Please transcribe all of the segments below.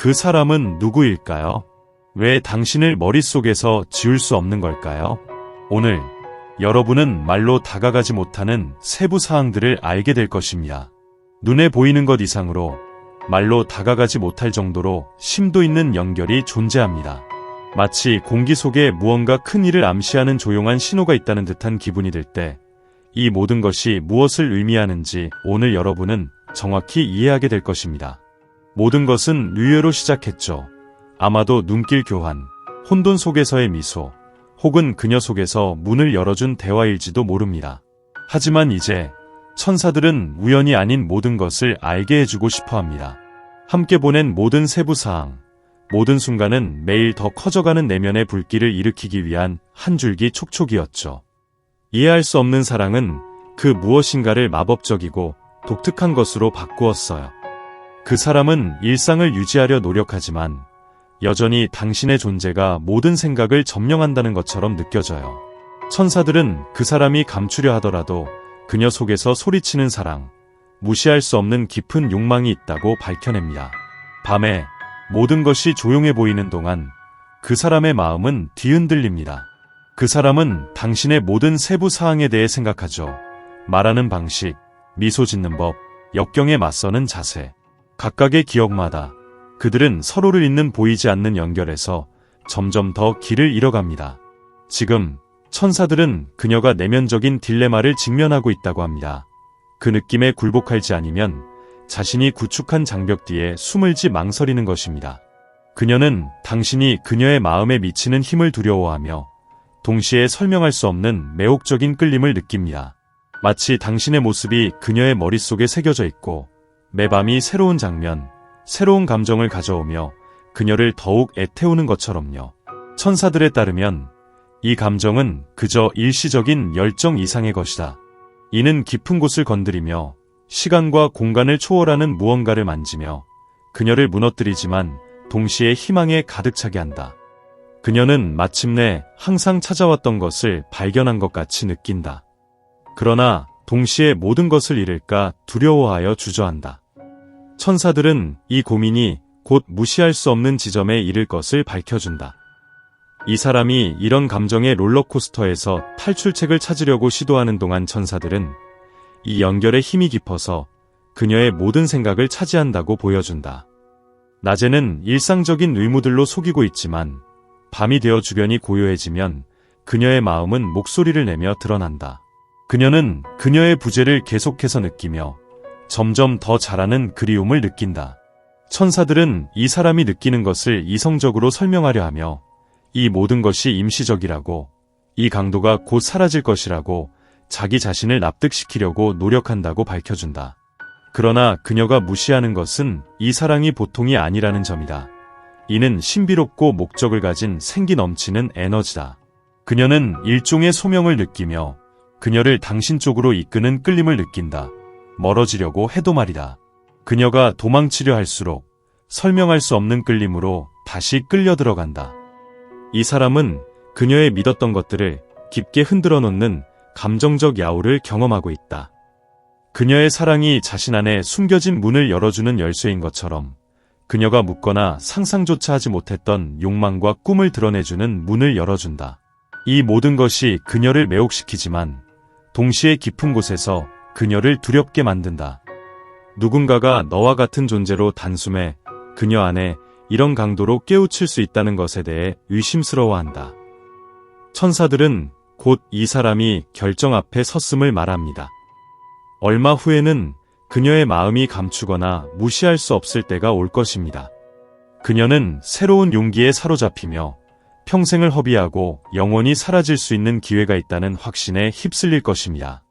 그 사람은 누구일까요? 왜 당신을 머릿속에서 지울 수 없는 걸까요? 오늘 여러분은 말로 다가가지 못하는 세부 사항들을 알게 될 것입니다. 눈에 보이는 것 이상으로 말로 다가가지 못할 정도로 심도 있는 연결이 존재합니다. 마치 공기 속에 무언가 큰 일을 암시하는 조용한 신호가 있다는 듯한 기분이 들 때 이 모든 것이 무엇을 의미하는지 오늘 여러분은 정확히 이해하게 될 것입니다. 모든 것은 뉴예로 시작했죠. 아마도 눈길 교환, 혼돈 속에서의 미소, 혹은 그녀 속에서 문을 열어준 대화일지도 모릅니다. 하지만 이제 천사들은 우연이 아닌 모든 것을 알게 해주고 싶어 합니다. 함께 보낸 모든 세부사항, 모든 순간은 매일 더 커져가는 내면의 불길을 일으키기 위한 한 줄기 촉촉이었죠. 이해할 수 없는 사랑은 그 무엇인가를 마법적이고 독특한 것으로 바꾸었어요. 그 사람은 일상을 유지하려 노력하지만 여전히 당신의 존재가 모든 생각을 점령한다는 것처럼 느껴져요. 천사들은 그 사람이 감추려 하더라도 그녀 속에서 소리치는 사랑, 무시할 수 없는 깊은 욕망이 있다고 밝혀냅니다. 밤에 모든 것이 조용해 보이는 동안 그 사람의 마음은 뒤흔들립니다. 그 사람은 당신의 모든 세부 사항에 대해 생각하죠. 말하는 방식, 미소 짓는 법, 역경에 맞서는 자세. 각각의 기억마다 그들은 서로를 잇는 보이지 않는 연결에서 점점 더 길을 잃어갑니다. 지금 천사들은 그녀가 내면적인 딜레마를 직면하고 있다고 합니다. 그 느낌에 굴복할지 아니면 자신이 구축한 장벽 뒤에 숨을지 망설이는 것입니다. 그녀는 당신이 그녀의 마음에 미치는 힘을 두려워하며 동시에 설명할 수 없는 매혹적인 끌림을 느낍니다. 마치 당신의 모습이 그녀의 머릿속에 새겨져 있고 매밤이 새로운 장면, 새로운 감정을 가져오며 그녀를 더욱 애태우는 것처럼요. 천사들에 따르면 이 감정은 그저 일시적인 열정 이상의 것이다. 이는 깊은 곳을 건드리며 시간과 공간을 초월하는 무언가를 만지며 그녀를 무너뜨리지만 동시에 희망에 가득 차게 한다. 그녀는 마침내 항상 찾아왔던 것을 발견한 것 같이 느낀다. 그러나 동시에 모든 것을 잃을까 두려워하여 주저한다. 천사들은 이 고민이 곧 무시할 수 없는 지점에 이를 것을 밝혀준다. 이 사람이 이런 감정의 롤러코스터에서 탈출책을 찾으려고 시도하는 동안 천사들은 이 연결의 힘이 깊어서 그녀의 모든 생각을 차지한다고 보여준다. 낮에는 일상적인 의무들로 속이고 있지만 밤이 되어 주변이 고요해지면 그녀의 마음은 목소리를 내며 드러난다. 그녀는 그녀의 부재를 계속해서 느끼며 점점 더 자라는 그리움을 느낀다. 천사들은 이 사람이 느끼는 것을 이성적으로 설명하려 하며 이 모든 것이 임시적이라고, 이 강도가 곧 사라질 것이라고 자기 자신을 납득시키려고 노력한다고 밝혀준다. 그러나 그녀가 무시하는 것은 이 사랑이 보통이 아니라는 점이다. 이는 신비롭고 목적을 가진 생기 넘치는 에너지다. 그녀는 일종의 소명을 느끼며 그녀를 당신 쪽으로 이끄는 끌림을 느낀다. 멀어지려고 해도 말이다. 그녀가 도망치려 할수록 설명할 수 없는 끌림으로 다시 끌려 들어간다. 이 사람은 그녀의 믿었던 것들을 깊게 흔들어 놓는 감정적 야오를 경험하고 있다. 그녀의 사랑이 자신 안에 숨겨진 문을 열어주는 열쇠인 것처럼 그녀가 묻거나 상상조차 하지 못했던 욕망과 꿈을 드러내주는 문을 열어준다. 이 모든 것이 그녀를 매혹시키지만 동시에 깊은 곳에서 그녀를 두렵게 만든다. 누군가가 너와 같은 존재로 단숨에 그녀 안에 이런 강도로 깨우칠 수 있다는 것에 대해 의심스러워한다. 천사들은 곧 이 사람이 결정 앞에 섰음을 말합니다. 얼마 후에는 그녀의 마음이 감추거나 무시할 수 없을 때가 올 것입니다. 그녀는 새로운 용기에 사로잡히며 평생을 허비하고 영원히 사라질 수 있는 기회가 있다는 확신에 휩쓸릴 것입니다.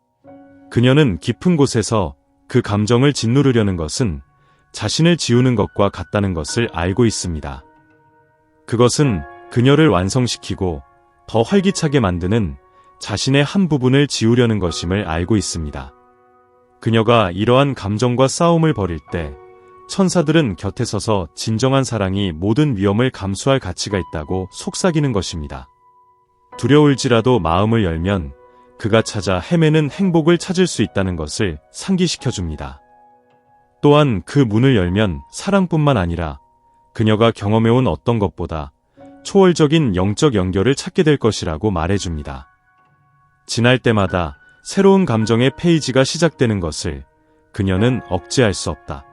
그녀는 깊은 곳에서 그 감정을 짓누르려는 것은 자신을 지우는 것과 같다는 것을 알고 있습니다. 그것은 그녀를 완성시키고 더 활기차게 만드는 자신의 한 부분을 지우려는 것임을 알고 있습니다. 그녀가 이러한 감정과 싸움을 벌일 때 천사들은 곁에 서서 진정한 사랑이 모든 위험을 감수할 가치가 있다고 속삭이는 것입니다. 두려울지라도 마음을 열면 그가 찾아 헤매는 행복을 찾을 수 있다는 것을 상기시켜줍니다. 또한 그 문을 열면 사랑뿐만 아니라 그녀가 경험해온 어떤 것보다 초월적인 영적 연결을 찾게 될 것이라고 말해줍니다. 지날 때마다 새로운 감정의 페이지가 시작되는 것을 그녀는 억제할 수 없다.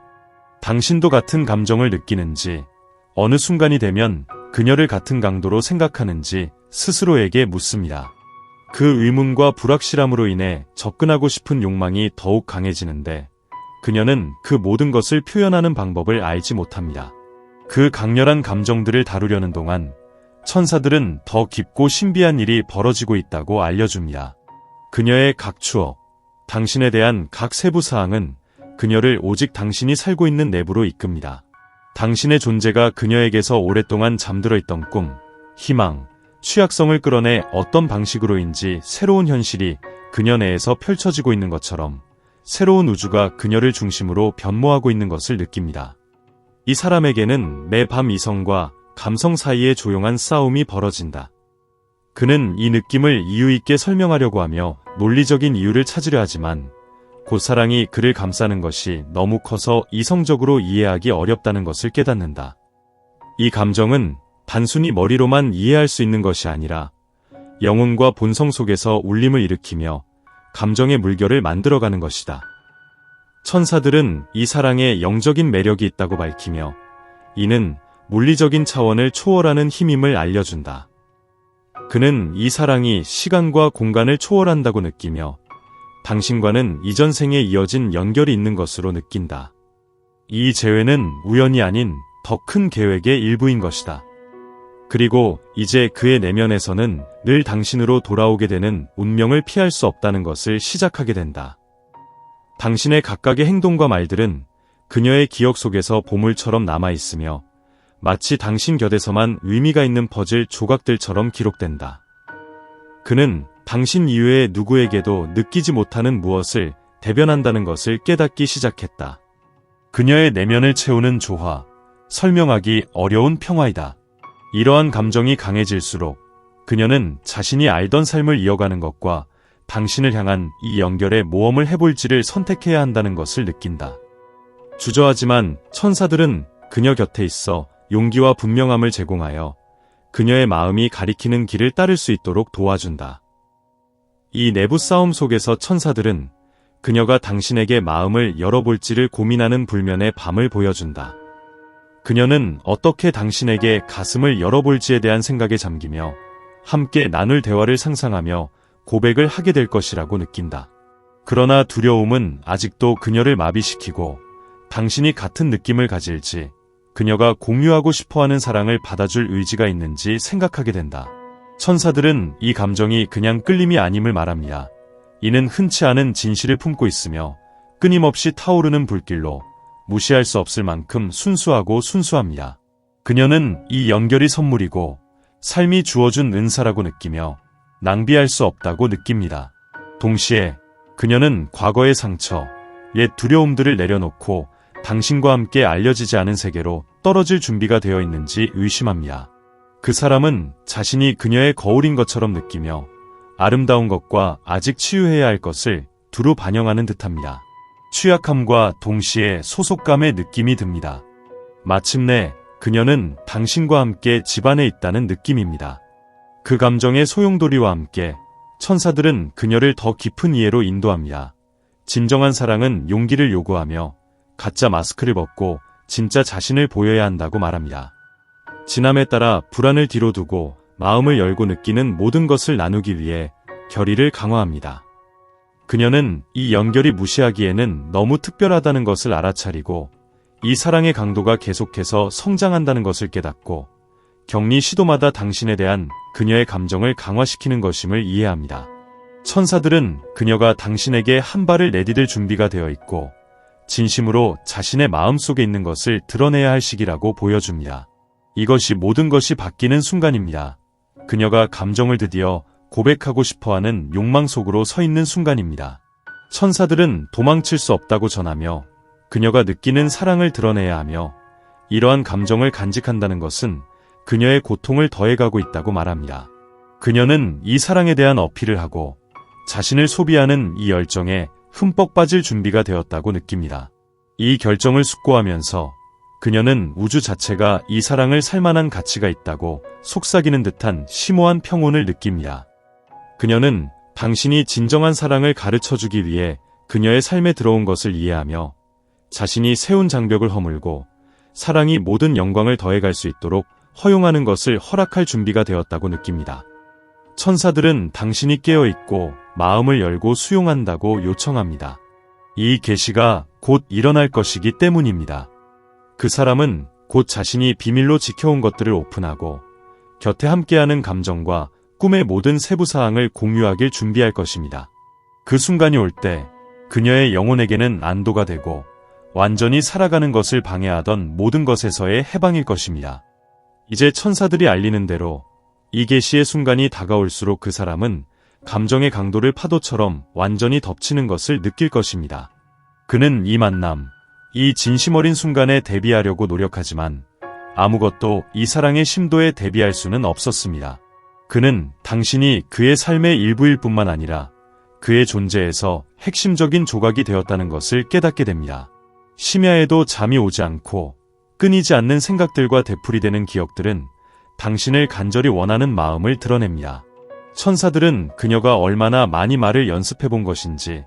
당신도 같은 감정을 느끼는지, 어느 순간이 되면 그녀를 같은 강도로 생각하는지 스스로에게 묻습니다. 그 의문과 불확실함으로 인해 접근하고 싶은 욕망이 더욱 강해지는데 그녀는 그 모든 것을 표현하는 방법을 알지 못합니다. 그 강렬한 감정들을 다루려는 동안 천사들은 더 깊고 신비한 일이 벌어지고 있다고 알려줍니다. 그녀의 각 추억, 당신에 대한 각 세부 사항은 그녀를 오직 당신이 살고 있는 내부로 이끕니다. 당신의 존재가 그녀에게서 오랫동안 잠들어 있던 꿈, 희망, 취약성을 끌어내 어떤 방식으로인지 새로운 현실이 그녀 내에서 펼쳐지고 있는 것처럼 새로운 우주가 그녀를 중심으로 변모하고 있는 것을 느낍니다. 이 사람에게는 매밤 이성과 감성 사이에 조용한 싸움이 벌어진다. 그는 이 느낌을 이유 있게 설명하려고 하며 논리적인 이유를 찾으려 하지만 곧사랑이 그를 감싸는 것이 너무 커서 이성적으로 이해하기 어렵다는 것을 깨닫는다. 이 감정은 단순히 머리로만 이해할 수 있는 것이 아니라 영혼과 본성 속에서 울림을 일으키며 감정의 물결을 만들어가는 것이다. 천사들은 이 사랑에 영적인 매력이 있다고 밝히며 이는 물리적인 차원을 초월하는 힘임을 알려준다. 그는 이 사랑이 시간과 공간을 초월한다고 느끼며 당신과는 이전 생에 이어진 연결이 있는 것으로 느낀다. 이 재회는 우연이 아닌 더 큰 계획의 일부인 것이다. 그리고 이제 그의 내면에서는 늘 당신으로 돌아오게 되는 운명을 피할 수 없다는 것을 시작하게 된다. 당신의 각각의 행동과 말들은 그녀의 기억 속에서 보물처럼 남아있으며 마치 당신 곁에서만 의미가 있는 퍼즐 조각들처럼 기록된다. 그는 당신 이외의 누구에게도 느끼지 못하는 무엇을 대변한다는 것을 깨닫기 시작했다. 그녀의 내면을 채우는 조화, 설명하기 어려운 평화이다. 이러한 감정이 강해질수록 그녀는 자신이 알던 삶을 이어가는 것과 당신을 향한 이 연결의 모험을 해볼지를 선택해야 한다는 것을 느낀다. 주저하지만 천사들은 그녀 곁에 있어 용기와 분명함을 제공하여 그녀의 마음이 가리키는 길을 따를 수 있도록 도와준다. 이 내부 싸움 속에서 천사들은 그녀가 당신에게 마음을 열어볼지를 고민하는 불면의 밤을 보여준다. 그녀는 어떻게 당신에게 가슴을 열어볼지에 대한 생각에 잠기며 함께 나눌 대화를 상상하며 고백을 하게 될 것이라고 느낀다. 그러나 두려움은 아직도 그녀를 마비시키고 당신이 같은 느낌을 가질지, 그녀가 공유하고 싶어하는 사랑을 받아줄 의지가 있는지 생각하게 된다. 천사들은 이 감정이 그냥 끌림이 아님을 말합니다. 이는 흔치 않은 진실을 품고 있으며 끊임없이 타오르는 불길로 무시할 수 없을 만큼 순수하고 순수합니다. 그녀는 이 연결이 선물이고 삶이 주어준 은사라고 느끼며 낭비할 수 없다고 느낍니다. 동시에 그녀는 과거의 상처, 옛 두려움들을 내려놓고 당신과 함께 알려지지 않은 세계로 떨어질 준비가 되어 있는지 의심합니다. 그 사람은 자신이 그녀의 거울인 것처럼 느끼며 아름다운 것과 아직 치유해야 할 것을 두루 반영하는 듯합니다. 취약함과 동시에 소속감의 느낌이 듭니다. 마침내 그녀는 당신과 함께 집안에 있다는 느낌입니다. 그 감정의 소용돌이와 함께 천사들은 그녀를 더 깊은 이해로 인도합니다. 진정한 사랑은 용기를 요구하며 가짜 마스크를 벗고 진짜 자신을 보여야 한다고 말합니다. 지남에 따라 불안을 뒤로 두고 마음을 열고 느끼는 모든 것을 나누기 위해 결의를 강화합니다. 그녀는 이 연결이 무시하기에는 너무 특별하다는 것을 알아차리고 이 사랑의 강도가 계속해서 성장한다는 것을 깨닫고 격리 시도마다 당신에 대한 그녀의 감정을 강화시키는 것임을 이해합니다. 천사들은 그녀가 당신에게 한 발을 내디딜 준비가 되어 있고 진심으로 자신의 마음속에 있는 것을 드러내야 할 시기라고 보여줍니다. 이것이 모든 것이 바뀌는 순간입니다. 그녀가 감정을 드디어 고백하고 싶어하는 욕망 속으로 서 있는 순간입니다. 천사들은 도망칠 수 없다고 전하며 그녀가 느끼는 사랑을 드러내야 하며 이러한 감정을 간직한다는 것은 그녀의 고통을 더해가고 있다고 말합니다. 그녀는 이 사랑에 대한 어필을 하고 자신을 소비하는 이 열정에 흠뻑 빠질 준비가 되었다고 느낍니다. 이 결정을 숙고하면서 그녀는 우주 자체가 이 사랑을 살만한 가치가 있다고 속삭이는 듯한 심오한 평온을 느낍니다. 그녀는 당신이 진정한 사랑을 가르쳐주기 위해 그녀의 삶에 들어온 것을 이해하며 자신이 세운 장벽을 허물고 사랑이 모든 영광을 더해갈 수 있도록 허용하는 것을 허락할 준비가 되었다고 느낍니다. 천사들은 당신이 깨어있고 마음을 열고 수용한다고 요청합니다. 이 계시가 곧 일어날 것이기 때문입니다. 그 사람은 곧 자신이 비밀로 지켜온 것들을 오픈하고 곁에 함께하는 감정과 꿈의 모든 세부사항을 공유하길 준비할 것입니다. 그 순간이 올 때 그녀의 영혼에게는 안도가 되고 완전히 살아가는 것을 방해하던 모든 것에서의 해방일 것입니다. 이제 천사들이 알리는 대로 이 계시의 순간이 다가올수록 그 사람은 감정의 강도를 파도처럼 완전히 덮치는 것을 느낄 것입니다. 그는 이 만남, 이 진심 어린 순간에 대비하려고 노력하지만 아무것도 이 사랑의 심도에 대비할 수는 없었습니다. 그는 당신이 그의 삶의 일부일 뿐만 아니라 그의 존재에서 핵심적인 조각이 되었다는 것을 깨닫게 됩니다. 심야에도 잠이 오지 않고 끊이지 않는 생각들과 되풀이되는 기억들은 당신을 간절히 원하는 마음을 드러냅니다. 천사들은 그녀가 얼마나 많이 말을 연습해 본 것인지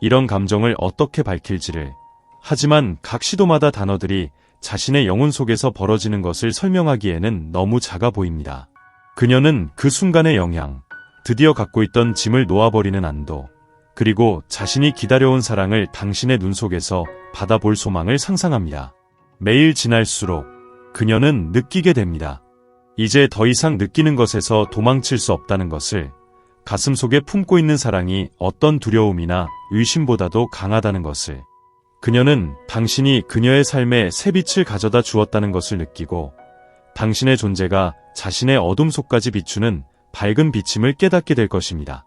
이런 감정을 어떻게 밝힐지를, 하지만 각 시도마다 단어들이 자신의 영혼 속에서 벌어지는 것을 설명하기에는 너무 작아 보입니다. 그녀는 그 순간의 영향, 드디어 갖고 있던 짐을 놓아버리는 안도, 그리고 자신이 기다려온 사랑을 당신의 눈 속에서 받아볼 소망을 상상합니다. 매일 지날수록 그녀는 느끼게 됩니다. 이제 더 이상 느끼는 것에서 도망칠 수 없다는 것을, 가슴 속에 품고 있는 사랑이 어떤 두려움이나 의심보다도 강하다는 것을, 그녀는 당신이 그녀의 삶에 새빛을 가져다 주었다는 것을 느끼고 당신의 존재가 자신의 어둠 속까지 비추는 밝은 비침을 깨닫게 될 것입니다.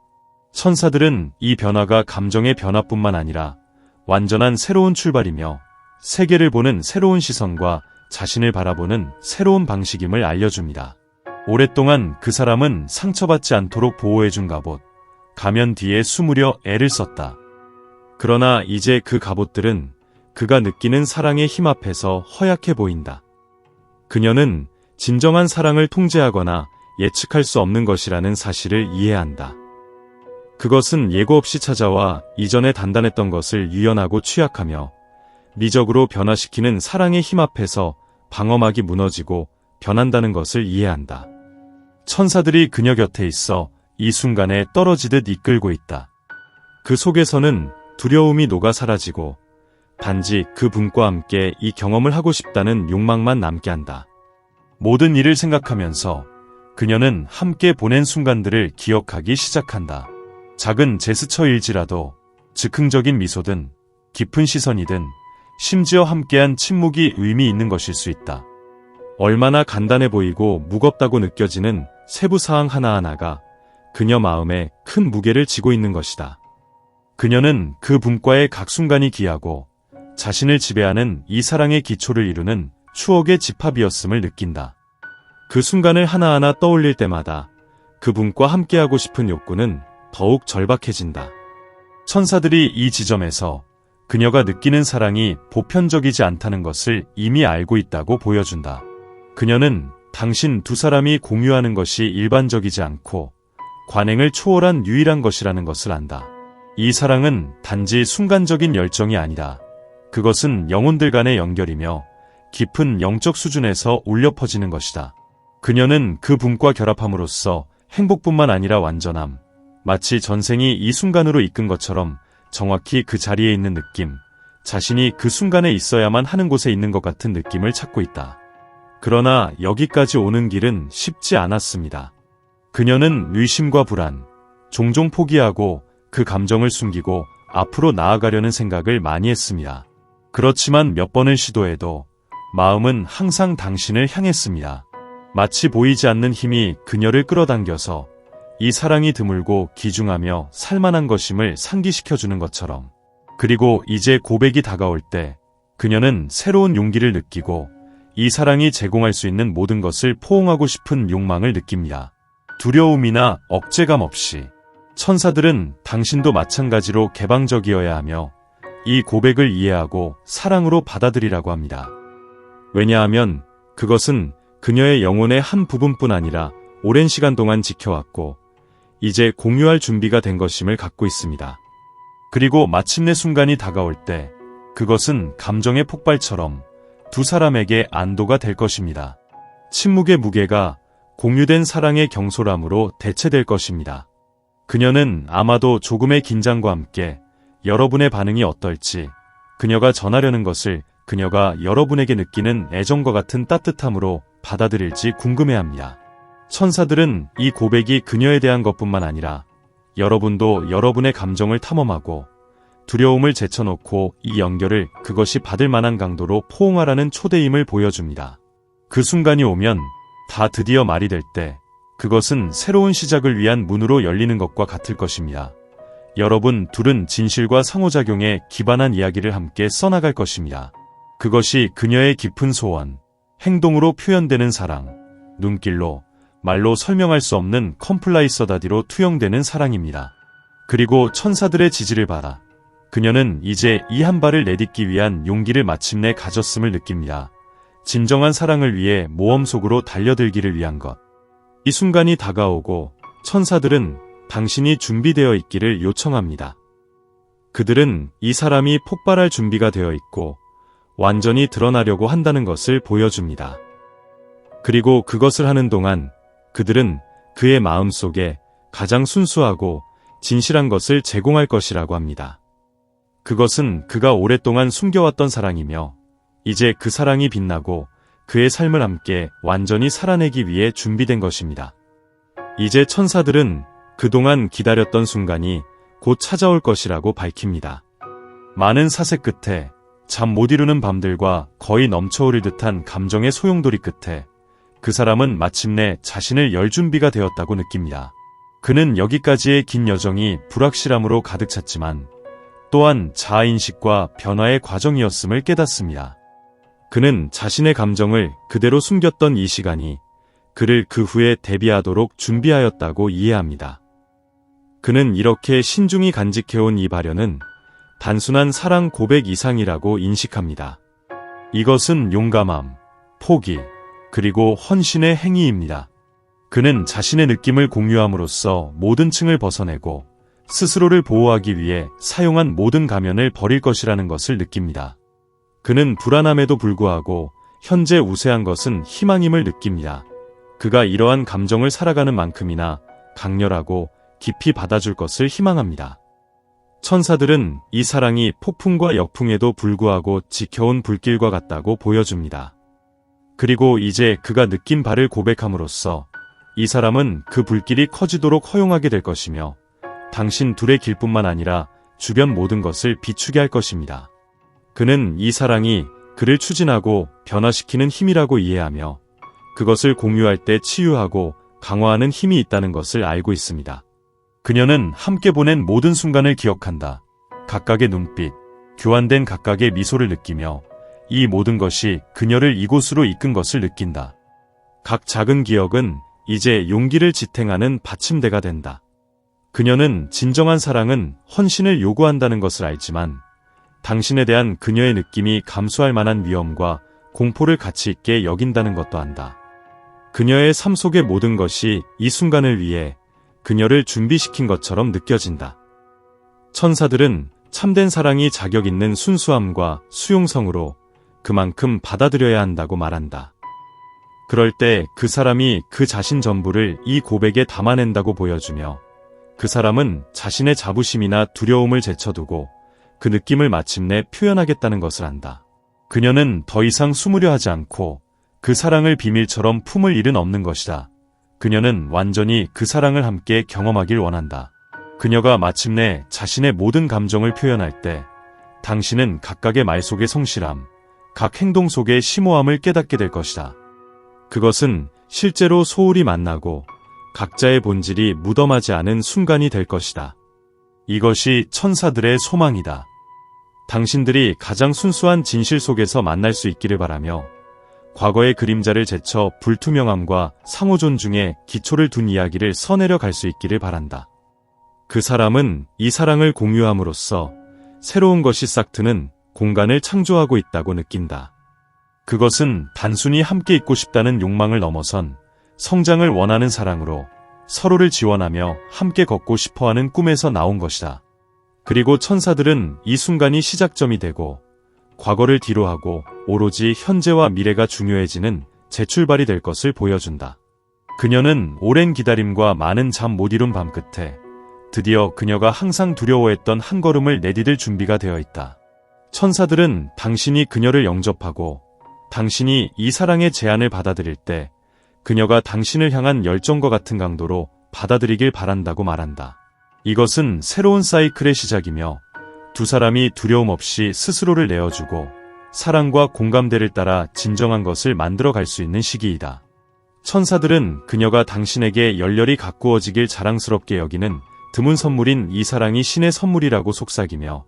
천사들은 이 변화가 감정의 변화뿐만 아니라 완전한 새로운 출발이며 세계를 보는 새로운 시선과 자신을 바라보는 새로운 방식임을 알려줍니다. 오랫동안 그 사람은 상처받지 않도록 보호해준 갑옷, 가면 뒤에 숨으려 애를 썼다. 그러나 이제 그 갑옷들은 그가 느끼는 사랑의 힘 앞에서 허약해 보인다. 그녀는 진정한 사랑을 통제하거나 예측할 수 없는 것이라는 사실을 이해한다. 그것은 예고 없이 찾아와 이전에 단단했던 것을 유연하고 취약하며 미적으로 변화시키는 사랑의 힘 앞에서 방어막이 무너지고 변한다는 것을 이해한다. 천사들이 그녀 곁에 있어 이 순간에 떨어지듯 이끌고 있다. 그 속에서는 두려움이 녹아 사라지고 단지 그 분과 함께 이 경험을 하고 싶다는 욕망만 남게 한다. 모든 일을 생각하면서 그녀는 함께 보낸 순간들을 기억하기 시작한다. 작은 제스처일지라도, 즉흥적인 미소든 깊은 시선이든 심지어 함께한 침묵이 의미 있는 것일 수 있다. 얼마나 간단해 보이고 무겁다고 느껴지는 세부사항 하나하나가 그녀 마음에 큰 무게를 지고 있는 것이다. 그녀는 그 분과의 각 순간이 귀하고 자신을 지배하는 이 사랑의 기초를 이루는 추억의 집합이었음을 느낀다. 그 순간을 하나하나 떠올릴 때마다 그분과 함께하고 싶은 욕구는 더욱 절박해진다. 천사들이 이 지점에서 그녀가 느끼는 사랑이 보편적이지 않다는 것을 이미 알고 있다고 보여준다. 그녀는 당신 두 사람이 공유하는 것이 일반적이지 않고 관행을 초월한 유일한 것이라는 것을 안다. 이 사랑은 단지 순간적인 열정이 아니다. 그것은 영혼들 간의 연결이며 깊은 영적 수준에서 울려 퍼지는 것이다. 그녀는 그 분과 결합함으로써 행복뿐만 아니라 완전함, 마치 전생이 이 순간으로 이끈 것처럼 정확히 그 자리에 있는 느낌, 자신이 그 순간에 있어야만 하는 곳에 있는 것 같은 느낌을 찾고 있다. 그러나 여기까지 오는 길은 쉽지 않았습니다. 그녀는 의심과 불안, 종종 포기하고 그 감정을 숨기고 앞으로 나아가려는 생각을 많이 했습니다. 그렇지만 몇 번을 시도해도 마음은 항상 당신을 향했습니다. 마치 보이지 않는 힘이 그녀를 끌어당겨서 이 사랑이 드물고 귀중하며 살만한 것임을 상기시켜주는 것처럼. 그리고 이제 고백이 다가올 때 그녀는 새로운 용기를 느끼고 이 사랑이 제공할 수 있는 모든 것을 포옹하고 싶은 욕망을 느낍니다. 두려움이나 억제감 없이. 천사들은 당신도 마찬가지로 개방적이어야 하며 이 고백을 이해하고 사랑으로 받아들이라고 합니다. 왜냐하면 그것은 그녀의 영혼의 한 부분뿐 아니라 오랜 시간 동안 지켜왔고 이제 공유할 준비가 된 것임을 갖고 있습니다. 그리고 마침내 순간이 다가올 때 그것은 감정의 폭발처럼 두 사람에게 안도가 될 것입니다. 침묵의 무게가 공유된 사랑의 경솔함으로 대체될 것입니다. 그녀는 아마도 조금의 긴장과 함께 여러분의 반응이 어떨지, 그녀가 전하려는 것을 그녀가 여러분에게 느끼는 애정과 같은 따뜻함으로 받아들일지 궁금해합니다. 천사들은 이 고백이 그녀에 대한 것뿐만 아니라 여러분도 여러분의 감정을 탐험하고 두려움을 제쳐놓고 이 연결을 그것이 받을 만한 강도로 포옹하라는 초대임을 보여줍니다. 그 순간이 오면 다 드디어 말이 될 때 그것은 새로운 시작을 위한 문으로 열리는 것과 같을 것입니다. 여러분 둘은 진실과 상호작용에 기반한 이야기를 함께 써나갈 것입니다. 그것이 그녀의 깊은 소원, 행동으로 표현되는 사랑, 눈길로, 말로 설명할 수 없는 컴플라이서다디로 투영되는 사랑입니다. 그리고 천사들의 지지를 받아 그녀는 이제 이 한 발을 내딛기 위한 용기를 마침내 가졌음을 느낍니다. 진정한 사랑을 위해 모험 속으로 달려들기를 위한 것. 이 순간이 다가오고 천사들은 당신이 준비되어 있기를 요청합니다. 그들은 이 사람이 폭발할 준비가 되어 있고 완전히 드러나려고 한다는 것을 보여줍니다. 그리고 그것을 하는 동안 그들은 그의 마음속에 가장 순수하고 진실한 것을 제공할 것이라고 합니다. 그것은 그가 오랫동안 숨겨왔던 사랑이며 이제 그 사랑이 빛나고 그의 삶을 함께 완전히 살아내기 위해 준비된 것입니다. 이제 천사들은 그동안 기다렸던 순간이 곧 찾아올 것이라고 밝힙니다. 많은 사색 끝에, 잠 못 이루는 밤들과 거의 넘쳐흐를 듯한 감정의 소용돌이 끝에 그 사람은 마침내 자신을 열 준비가 되었다고 느낍니다. 그는 여기까지의 긴 여정이 불확실함으로 가득 찼지만 또한 자아인식과 변화의 과정이었음을 깨닫습니다. 그는 자신의 감정을 그대로 숨겼던 이 시간이 그를 그 후에 대비하도록 준비하였다고 이해합니다. 그는 이렇게 신중히 간직해온 이 발현은 단순한 사랑 고백 이상이라고 인식합니다. 이것은 용감함, 포기, 그리고 헌신의 행위입니다. 그는 자신의 느낌을 공유함으로써 모든 층을 벗어내고 스스로를 보호하기 위해 사용한 모든 가면을 버릴 것이라는 것을 느낍니다. 그는 불안함에도 불구하고 현재 우세한 것은 희망임을 느낍니다. 그가 이러한 감정을 살아가는 만큼이나 강렬하고 깊이 받아줄 것을 희망합니다. 천사들은 이 사랑이 폭풍과 역풍에도 불구하고 지켜온 불길과 같다고 보여줍니다. 그리고 이제 그가 느낀 바를 고백함으로써 이 사람은 그 불길이 커지도록 허용하게 될 것이며 당신 둘의 길뿐만 아니라 주변 모든 것을 비추게 할 것입니다. 그는 이 사랑이 그를 추진하고 변화시키는 힘이라고 이해하며 그것을 공유할 때 치유하고 강화하는 힘이 있다는 것을 알고 있습니다. 그녀는 함께 보낸 모든 순간을 기억한다. 각각의 눈빛, 교환된 각각의 미소를 느끼며 이 모든 것이 그녀를 이곳으로 이끈 것을 느낀다. 각 작은 기억은 이제 용기를 지탱하는 받침대가 된다. 그녀는 진정한 사랑은 헌신을 요구한다는 것을 알지만 당신에 대한 그녀의 느낌이 감수할 만한 위험과 공포를 가치 있게 여긴다는 것도 안다. 그녀의 삶 속의 모든 것이 이 순간을 위해 그녀를 준비시킨 것처럼 느껴진다. 천사들은 참된 사랑이 자격 있는 순수함과 수용성으로 그만큼 받아들여야 한다고 말한다. 그럴 때 그 사람이 그 자신 전부를 이 고백에 담아낸다고 보여주며 그 사람은 자신의 자부심이나 두려움을 제쳐두고 그 느낌을 마침내 표현하겠다는 것을 안다. 그녀는 더 이상 숨으려 하지 않고 그 사랑을 비밀처럼 품을 일은 없는 것이다. 그녀는 완전히 그 사랑을 함께 경험하길 원한다. 그녀가 마침내 자신의 모든 감정을 표현할 때 당신은 각각의 말 속의 성실함, 각 행동 속의 심오함을 깨닫게 될 것이다. 그것은 실제로 소울이 만나고 각자의 본질이 무덤하지 않은 순간이 될 것이다. 이것이 천사들의 소망이다. 당신들이 가장 순수한 진실 속에서 만날 수 있기를 바라며 과거의 그림자를 제쳐 불투명함과 상호 존중에 기초를 둔 이야기를 써내려 갈 수 있기를 바란다. 그 사람은 이 사랑을 공유함으로써 새로운 것이 싹트는 공간을 창조하고 있다고 느낀다. 그것은 단순히 함께 있고 싶다는 욕망을 넘어선 성장을 원하는 사랑으로 서로를 지원하며 함께 걷고 싶어하는 꿈에서 나온 것이다. 그리고 천사들은 이 순간이 시작점이 되고 과거를 뒤로하고 오로지 현재와 미래가 중요해지는 재출발이 될 것을 보여준다. 그녀는 오랜 기다림과 많은 잠 못 이룬 밤 끝에 드디어 그녀가 항상 두려워했던 한 걸음을 내디딜 준비가 되어 있다. 천사들은 당신이 그녀를 영접하고 당신이 이 사랑의 제안을 받아들일 때 그녀가 당신을 향한 열정과 같은 강도로 받아들이길 바란다고 말한다. 이것은 새로운 사이클의 시작이며 두 사람이 두려움 없이 스스로를 내어주고 사랑과 공감대를 따라 진정한 것을 만들어갈 수 있는 시기이다. 천사들은 그녀가 당신에게 열렬히 가꾸어지길 자랑스럽게 여기는 드문 선물인 이 사랑이 신의 선물이라고 속삭이며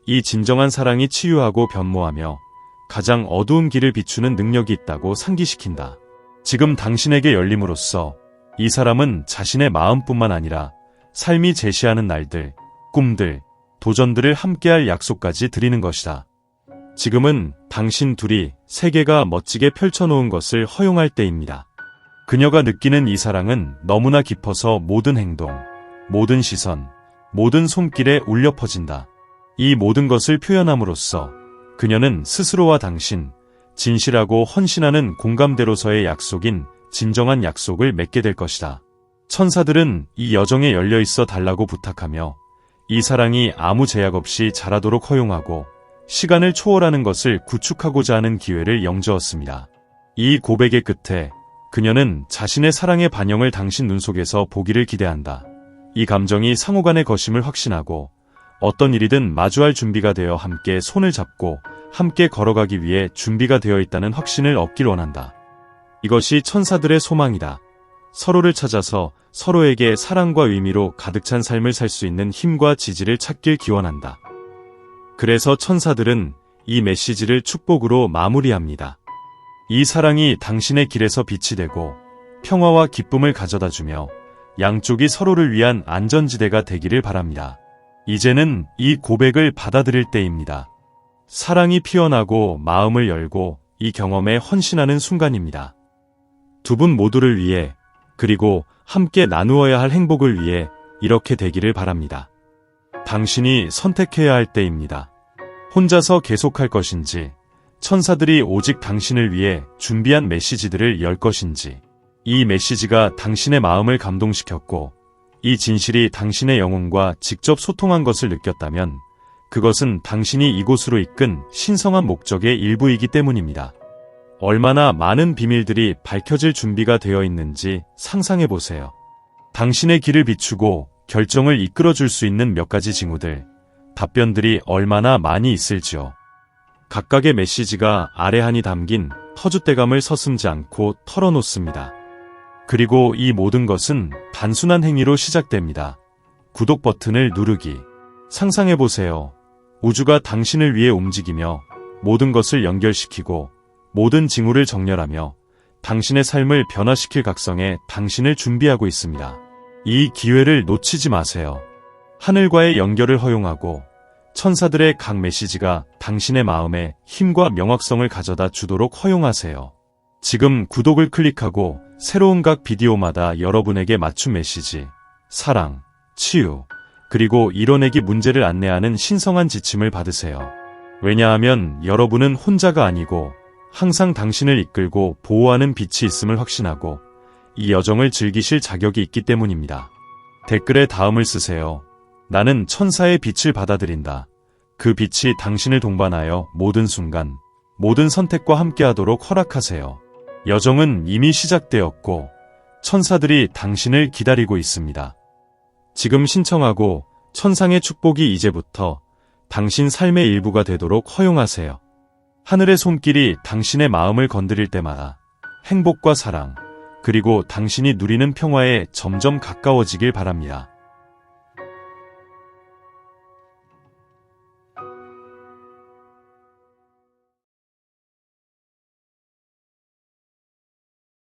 이 진정한 사랑이 치유하고 변모하며 가장 어두운 길을 비추는 능력이 있다고 상기시킨다. 지금 당신에게 열림으로써 이 사람은 자신의 마음뿐만 아니라 삶이 제시하는 날들, 꿈들, 도전들을 함께할 약속까지 드리는 것이다. 지금은 당신 둘이 세계가 멋지게 펼쳐놓은 것을 허용할 때입니다. 그녀가 느끼는 이 사랑은 너무나 깊어서 모든 행동, 모든 시선, 모든 손길에 울려 퍼진다. 이 모든 것을 표현함으로써 그녀는 스스로와 당신, 진실하고 헌신하는 공감대로서의 약속인 진정한 약속을 맺게 될 것이다. 천사들은 이 여정에 열려있어 달라고 부탁하며 이 사랑이 아무 제약 없이 자라도록 허용하고 시간을 초월하는 것을 구축하고자 하는 기회를 영주었습니다. 이 고백의 끝에 그녀는 자신의 사랑의 반영을 당신 눈 속에서 보기를 기대한다. 이 감정이 상호간의 거심을 확신하고 어떤 일이든 마주할 준비가 되어 함께 손을 잡고 함께 걸어가기 위해 준비가 되어 있다는 확신을 얻길 원한다. 이것이 천사들의 소망이다. 서로를 찾아서 서로에게 사랑과 의미로 가득 찬 삶을 살 수 있는 힘과 지지를 찾길 기원한다. 그래서 천사들은 이 메시지를 축복으로 마무리합니다. 이 사랑이 당신의 길에서 빛이 되고 평화와 기쁨을 가져다주며 양쪽이 서로를 위한 안전지대가 되기를 바랍니다. 이제는 이 고백을 받아들일 때입니다. 사랑이 피어나고 마음을 열고 이 경험에 헌신하는 순간입니다. 두 분 모두를 위해 그리고 함께 나누어야 할 행복을 위해 이렇게 되기를 바랍니다. 당신이 선택해야 할 때입니다. 혼자서 계속할 것인지 천사들이 오직 당신을 위해 준비한 메시지들을 열 것인지 이 메시지가 당신의 마음을 감동시켰고 이 진실이 당신의 영혼과 직접 소통한 것을 느꼈다면 그것은 당신이 이곳으로 이끈 신성한 목적의 일부이기 때문입니다. 얼마나 많은 비밀들이 밝혀질 준비가 되어 있는지 상상해 보세요. 당신의 길을 비추고 결정을 이끌어줄 수 있는 몇 가지 징후들, 답변들이 얼마나 많이 있을지요. 각각의 메시지가 아래 한이 담긴 터줏대감을 서슴지 않고 털어놓습니다. 그리고 이 모든 것은 단순한 행위로 시작됩니다. 구독 버튼을 누르기. 상상해보세요. 우주가 당신을 위해 움직이며 모든 것을 연결시키고 모든 징후를 정렬하며 당신의 삶을 변화시킬 각성에 당신을 준비하고 있습니다. 이 기회를 놓치지 마세요. 하늘과의 연결을 허용하고 천사들의 각 메시지가 당신의 마음에 힘과 명확성을 가져다 주도록 허용하세요. 지금 구독을 클릭하고 새로운 각 비디오마다 여러분에게 맞춤 메시지, 사랑, 치유, 그리고 이뤄내기 문제를 안내하는 신성한 지침을 받으세요. 왜냐하면 여러분은 혼자가 아니고 항상 당신을 이끌고 보호하는 빛이 있음을 확신하고 이 여정을 즐기실 자격이 있기 때문입니다. 댓글에 다음을 쓰세요. 나는 천사의 빛을 받아들인다. 그 빛이 당신을 동반하여 모든 순간, 모든 선택과 함께하도록 허락하세요. 여정은 이미 시작되었고 천사들이 당신을 기다리고 있습니다. 지금 신청하고 천상의 축복이 이제부터 당신 삶의 일부가 되도록 허용하세요. 하늘의 손길이 당신의 마음을 건드릴 때마다 행복과 사랑, 그리고 당신이 누리는 평화에 점점 가까워지길 바랍니다.